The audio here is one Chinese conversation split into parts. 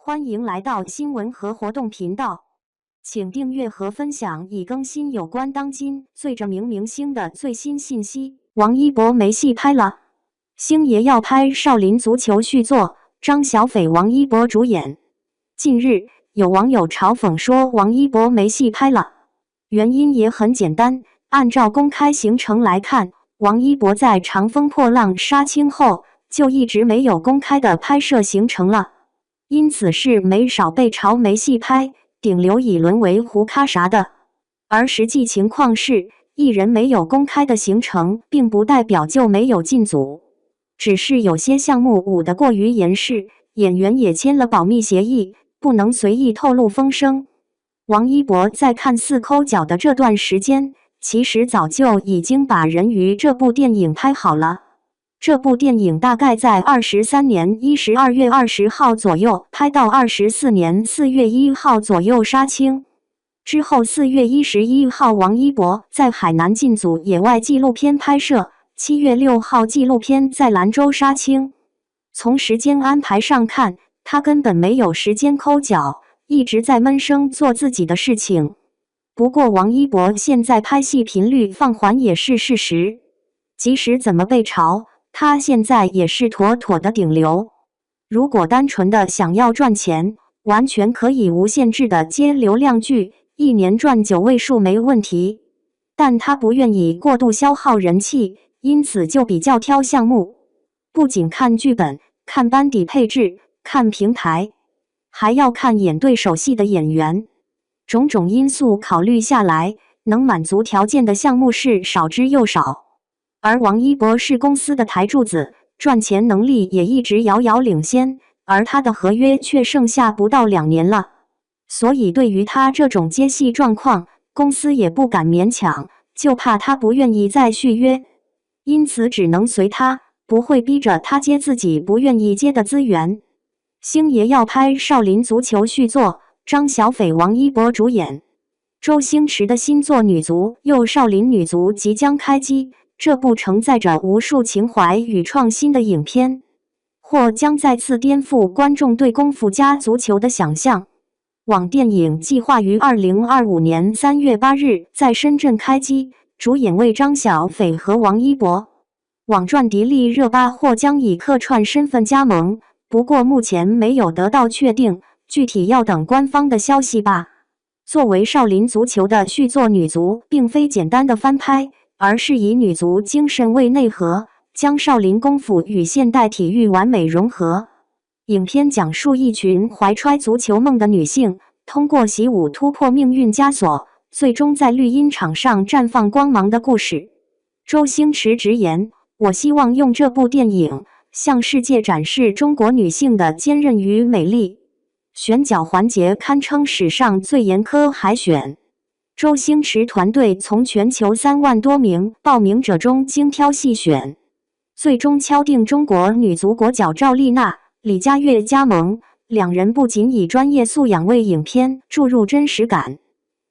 欢迎来到新闻和活动频道，请订阅和分享已更新有关当今最着名明星的最新信息。王一博没戏拍了，星爷要拍少林足球续作，张小斐、王一博主演。近日，有网友嘲讽说王一博没戏拍了，原因也很简单，按照公开行程来看，王一博在《长风破浪》杀青后就一直没有公开的拍摄行程了。因此是没少被嘲没戏拍，顶流已沦为胡咖啥的。而实际情况是，艺人没有公开的行程，并不代表就没有进组，只是有些项目舞得过于严实，演员也签了保密协议，不能随意透露风声。王一博在看似抠脚的这段时间，其实早就已经把《人鱼》这部电影拍好了。这部电影大概在23年12月20号左右拍到24年4月1号左右杀青。之后4月11号王一博在海南进组野外纪录片拍摄，7月6号纪录片在兰州杀青。从时间安排上看，他根本没有时间抠脚，一直在闷声做自己的事情。不过王一博现在拍戏频率放缓也是事实，即使怎么被嘲，他现在也是妥妥的顶流。如果单纯的想要赚钱，完全可以无限制的接流量剧，一年赚9位数没问题。但他不愿意过度消耗人气，因此就比较挑项目。不仅看剧本，看班底配置，看平台，还要看演对手戏的演员。种种因素考虑下来，能满足条件的项目是少之又少。而王一博是公司的台柱子，赚钱能力也一直遥遥领先，而他的合约却剩下不到2年了。所以对于他这种接戏状况，公司也不敢勉强，就怕他不愿意再续约，因此只能随他，不会逼着他接自己不愿意接的资源。星爷要拍少林足球续作，张小斐、王一博主演。周星驰的新作女足又少林女足即将开机。这部承载着无数情怀与创新的影片，或将再次颠覆观众对功夫加足球的想象。网电影计划于2025年3月8日在深圳开机，主演为张小斐和王一博。网传迪丽热巴或将以客串身份加盟，不过目前没有得到确定，具体要等官方的消息吧。作为少林足球的续作女足，并非简单的翻拍，而是以女足精神为内核，将少林功夫与现代体育完美融合。影片讲述一群怀揣足球梦的女性，通过习武突破命运枷锁，最终在绿茵场上绽放光芒的故事。周星驰直言：“我希望用这部电影向世界展示中国女性的坚韧与美丽。”选角环节堪称史上最严苛海选。周星驰团队从全球3万多名报名者中精挑细选，最终敲定中国女足国脚赵丽娜、李佳悦加盟。两人不仅以专业素养为影片注入真实感，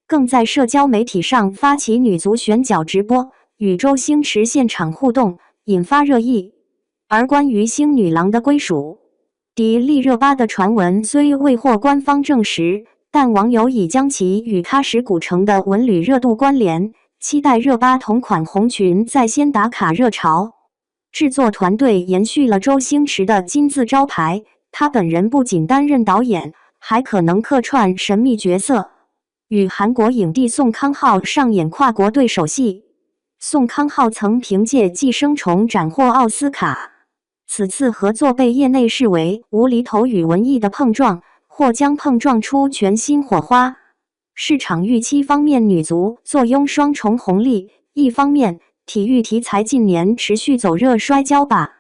更在社交媒体上发起女足选角直播，与周星驰现场互动，引发热议。而关于星女郎的归属，迪丽热巴的传闻虽未获官方证实，但网友已将其与喀什古城的文旅热度关联，期待热巴同款红裙再先打卡热潮。制作团队延续了周星驰的金字招牌，他本人不仅担任导演，还可能客串神秘角色，与韩国影帝宋康昊上演跨国对手戏。宋康昊曾凭借《寄生虫》斩获奥斯卡，此次合作被业内视为无厘头与文艺的碰撞，或将碰撞出全新火花。市场预期方面，女足坐拥双重红利，一方面体育题材近年持续走热，摔跤吧、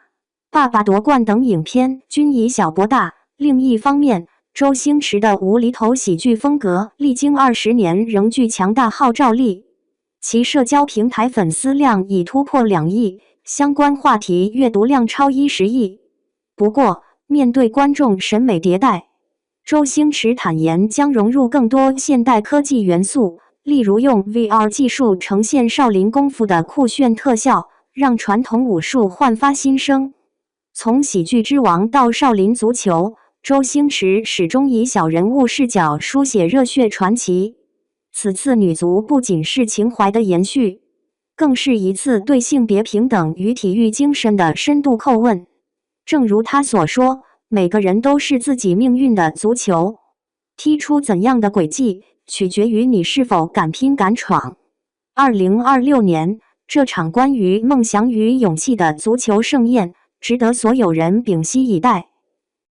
爸爸夺冠等影片均以小博大，另一方面周星驰的无厘头喜剧风格历经20年仍具强大号召力，其社交平台粉丝量已突破2亿，相关话题阅读量超10亿。不过面对观众审美迭代，周星驰坦言将融入更多现代科技元素，例如用 VR 技术呈现少林功夫的酷炫特效，让传统武术焕发新生。从喜剧之王到少林足球，周星驰始终以小人物视角书写热血传奇。此次女足不仅是情怀的延续，更是一次对性别平等与体育精神的深度叩问。正如他所说，每个人都是自己命运的足球，踢出怎样的轨迹，取决于你是否敢拼敢闯。2026年，这场关于梦想与勇气的足球盛宴，值得所有人屏息以待。